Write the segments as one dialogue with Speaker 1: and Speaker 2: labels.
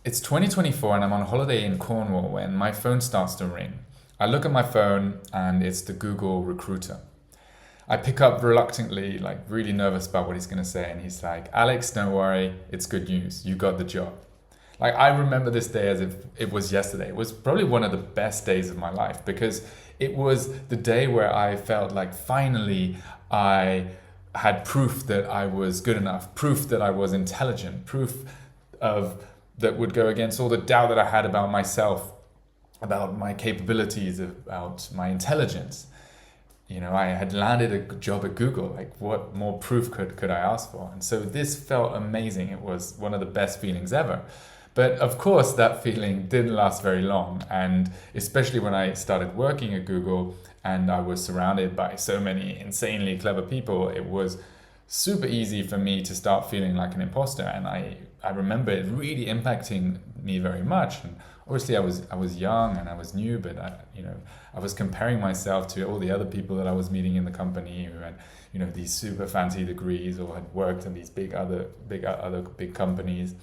Speaker 1: It's 2024 and I'm on holiday in Cornwall when my phone starts to ring. I look at my phone and it's the Google recruiter. I pick up reluctantly, like really nervous about what he's going to say, and he's like, "Alex, don't worry, it's good news. You got the job." Like, I remember this day as if it was yesterday. It was probably one of the best days of my life because it was the day where I felt like finally I had proof that I was good enough, proof that I was intelligent, proof of that would go against all the doubt that I had about myself, about my capabilities, about my intelligence. You know, I had landed a job at Google. Like, what more proof could I ask for? And so this felt amazing. It was one of the best feelings ever. But of course, that feeling didn't last very long. And especially when I started working at Google and I was surrounded by so many insanely clever people, it was super easy for me to start feeling like an imposter. And I remember it really impacting me very much. And obviously I was young and I was new, but I was comparing myself to all the other people that I was meeting in the company who had, these super fancy degrees or had worked in these other big companies.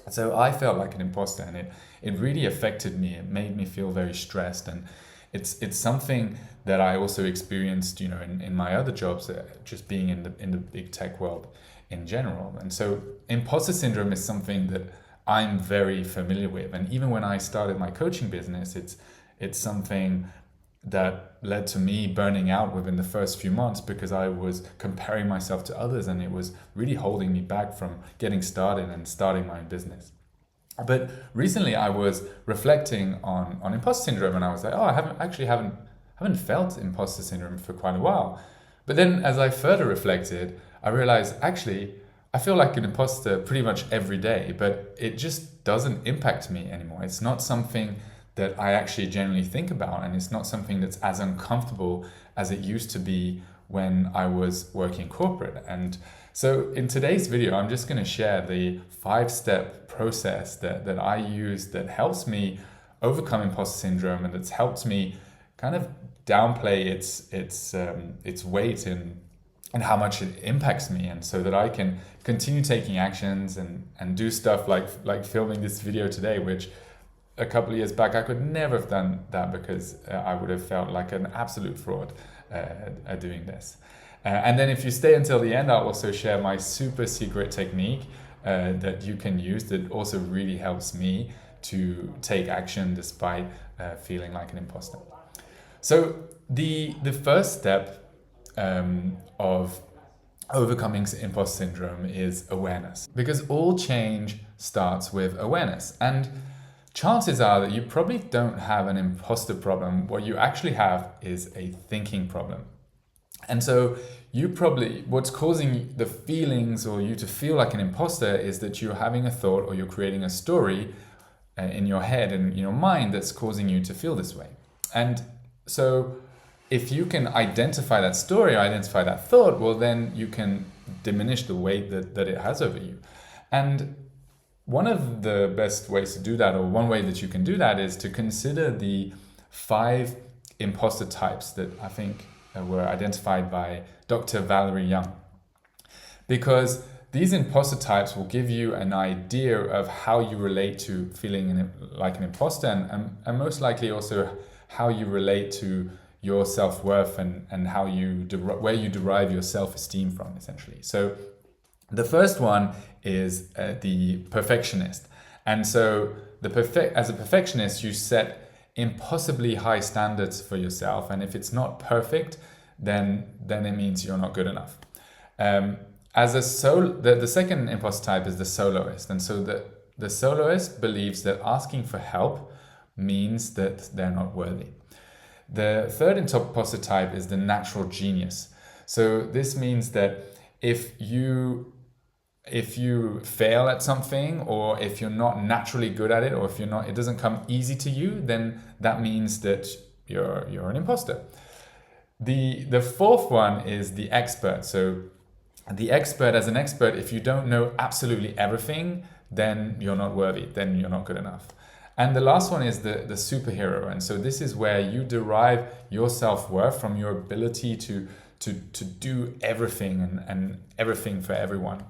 Speaker 1: So I felt like an imposter, and it really affected me. It made me feel very stressed, and it's something that I also experienced, in my other jobs, just being in the big tech world in general. And so imposter syndrome is something that I'm very familiar with. And even when I started my coaching business, it's something that led to me burning out within the first few months because I was comparing myself to others, and it was really holding me back from getting started and starting my own business. But recently I was reflecting on imposter syndrome, and I was like, oh, I haven't felt imposter syndrome for quite a while. But then as I further reflected, I realized actually I feel like an imposter pretty much every day, but it just doesn't impact me anymore. It's not something that I actually generally think about, and it's not something that's as uncomfortable as it used to be when I was working corporate. And so in today's video, I'm just going to share the 5-step process that I use that helps me overcome imposter syndrome, and that's helped me kind of downplay its weight and how much it impacts me, and so that I can continue taking actions and do stuff like filming this video today, which a couple of years back I could never have done that because I would have felt like an absolute fraud doing this. And then if you stay until the end, I'll also share my super secret technique that you can use that also really helps me to take action despite feeling like an imposter. So the first step of overcoming imposter syndrome is awareness, because all change starts with awareness. And chances are that you probably don't have an imposter problem. What you actually have is a thinking problem. And so what's causing the feelings or you to feel like an imposter is that you're having a thought or you're creating a story in your head and in your mind that's causing you to feel this way. And so if you can identify that story or identify that thought, well, then you can diminish the weight that it has over you. And one of the best ways to do that, or one way that you can do that, is to consider the 5 imposter types that I think were identified by Dr. Valerie Young. Because these imposter types will give you an idea of how you relate to feeling like an imposter, and most likely also how you relate to your self-worth and how where you derive your self-esteem from, essentially. So the first one is the perfectionist. And so as a perfectionist, you set impossibly high standards for yourself. And if it's not perfect, then it means you're not good enough. The second imposter type is the soloist. And so the soloist believes that asking for help means that they're not worthy. The third imposter type is the natural genius. So this means that if you fail at something, or if you're not naturally good at it, or if it doesn't come easy to you, then that means that you're an imposter. The fourth one is the expert. So as an expert, if you don't know absolutely everything, then you're not worthy, then you're not good enough. And the last one is the superhero. And so this is where you derive your self-worth from your ability to do everything and everything for everyone.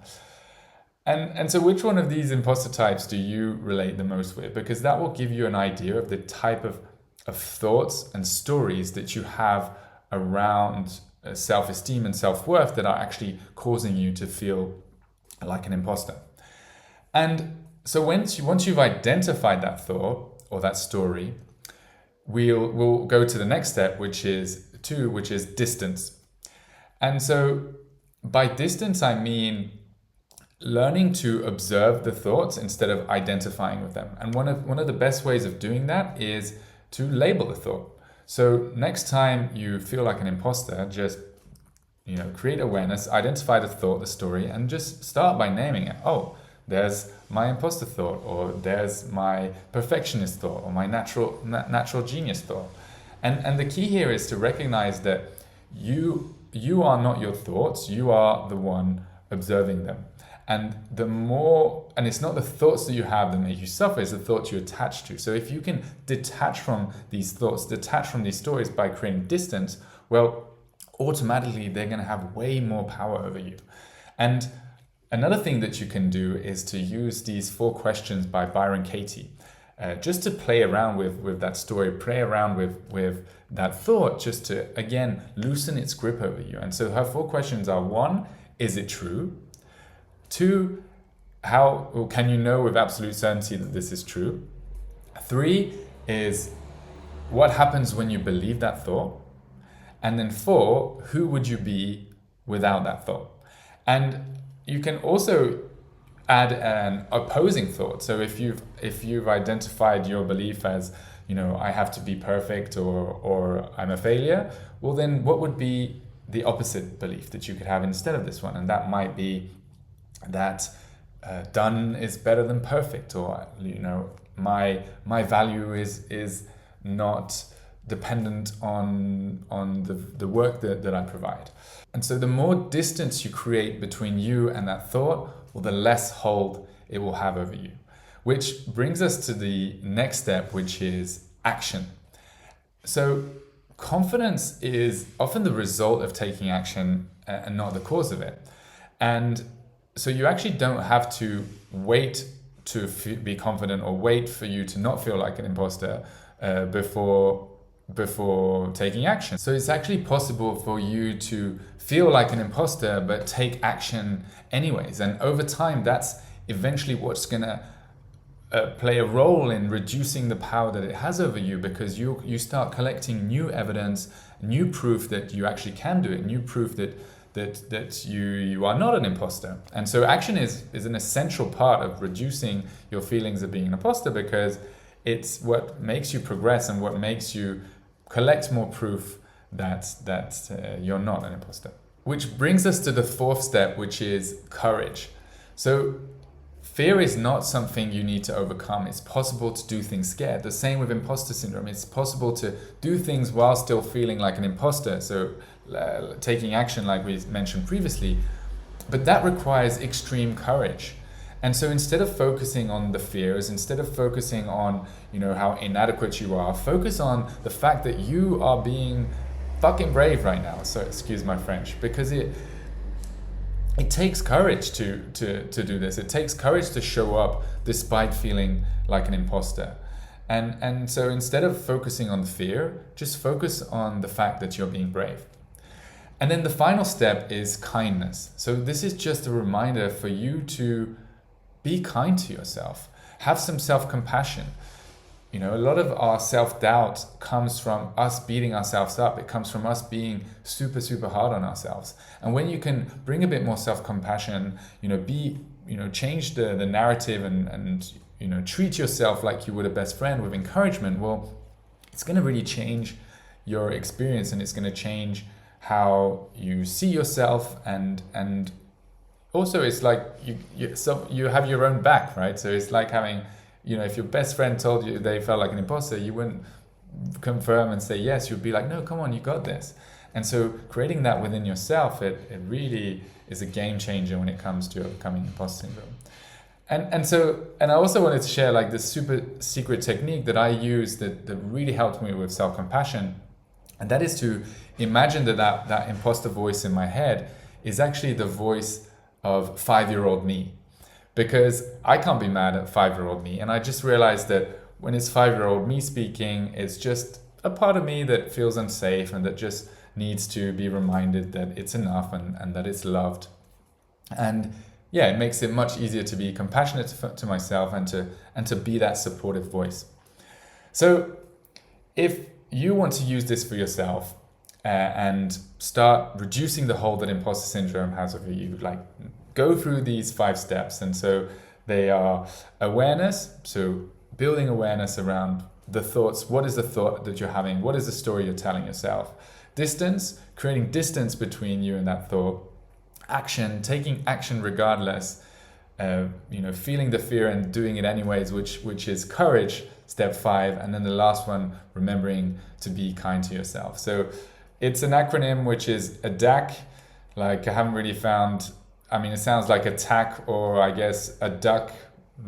Speaker 1: And so which one of these imposter types do you relate the most with? Because that will give you an idea of the type of thoughts and stories that you have around self-esteem and self-worth that are actually causing you to feel like an imposter. And so once you've identified that thought or that story, we'll go to the next step, which is distance. And so by distance, I mean learning to observe the thoughts instead of identifying with them. And one of the best ways of doing that is to label the thought. So next time you feel like an imposter, just create awareness, identify the thought, the story, and just start by naming it. Oh, there's my imposter thought, or there's my perfectionist thought, or my natural genius thought. And the key here is to recognize that you are not your thoughts, you are the one observing them. And it's not the thoughts that you have that make you suffer, it's the thoughts you attach to. So if you can detach from these thoughts, detach from these stories by creating distance, well, automatically they're going to have way more power over you. And another thing that you can do is to use these 4 questions by Byron Katie, just to play around with that story, play around with that thought, just to, again, loosen its grip over you. And so her 4 questions are: 1, is it true? 2, how can you know with absolute certainty that this is true? 3 is, what happens when you believe that thought? And then 4, who would you be without that thought? And you can also add an opposing thought. So if you've identified your belief as, I have to be perfect or I'm a failure, well then what would be the opposite belief that you could have instead of this one? And that might be that done is better than perfect, or my value is not dependent on the work that I provide. And so the more distance you create between you and that thought, well, the less hold it will have over you. Which brings us to the next step, which is action. So confidence is often the result of taking action and not the cause of it. And so you actually don't have to wait to be confident or wait for you to not feel like an imposter before taking action. So it's actually possible for you to feel like an imposter but take action anyways. And over time, that's eventually what's going to play a role in reducing the power that it has over you, because you start collecting new evidence, new proof that you actually can do it, new proof that you are not an imposter. And so action is an essential part of reducing your feelings of being an imposter, because it's what makes you progress and what makes you collect more proof that you're not an imposter. Which brings us to the 4th step, which is courage. So fear is not something you need to overcome. It's possible to do things scared. The same with imposter syndrome. It's possible to do things while still feeling like an imposter. So taking action, like we mentioned previously, but that requires extreme courage. And so instead of focusing on the fears, instead of focusing on, how inadequate you are, focus on the fact that you are being fucking brave right now. So excuse my French, because it takes courage to do this. It takes courage to show up despite feeling like an imposter. And so instead of focusing on the fear, just focus on the fact that you're being brave. And then the final step is kindness. So this is just a reminder for you to be kind to yourself. Have some self-compassion. A lot of our self-doubt comes from us beating ourselves up. It comes from us being super, super hard on ourselves. And when you can bring a bit more self-compassion, change the narrative and treat yourself like you would a best friend with encouragement, well, it's going to really change your experience, and it's going to change how you see yourself, and also it's like you have your own back, right? So it's like having, if your best friend told you they felt like an imposter, you wouldn't confirm and say yes. You'd be like, no, come on, you got this. And so creating that within yourself, it really is a game changer when it comes to overcoming imposter syndrome. And I also wanted to share like this super secret technique that I use that really helped me with self-compassion. And that is to imagine that imposter voice in my head is actually the voice of 5-year-old me. because I can't be mad at 5-year-old me. And I just realized that when it's 5-year-old me speaking, it's just a part of me that feels unsafe and that just needs to be reminded that it's enough and that it's loved. And yeah, it makes it much easier to be compassionate to myself and to be that supportive voice. So if you want to use this for yourself and start reducing the hold that imposter syndrome has over you, like go through these 5 steps. And so they are awareness, so building awareness around the thoughts. What is the thought that you're having? What is the story you're telling yourself? Distance, creating distance between you and that thought. Action, taking action regardless, feeling the fear and doing it anyways, which is courage, step 5. And then the last one, remembering to be kind to yourself. So it's an acronym which is ADAC. Like, I haven't really found, it sounds like attack, or I guess a duck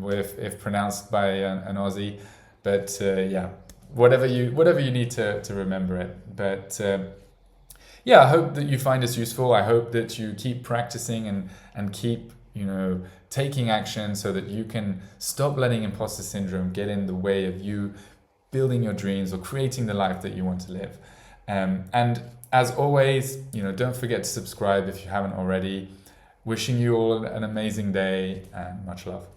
Speaker 1: if pronounced by an Aussie. But whatever you need to remember it. But I hope that you find this useful. I hope that you keep practicing and keep, taking action so that you can stop letting imposter syndrome get in the way of you building your dreams or creating the life that you want to live. And as always, don't forget to subscribe if you haven't already. Wishing you all an amazing day and much love.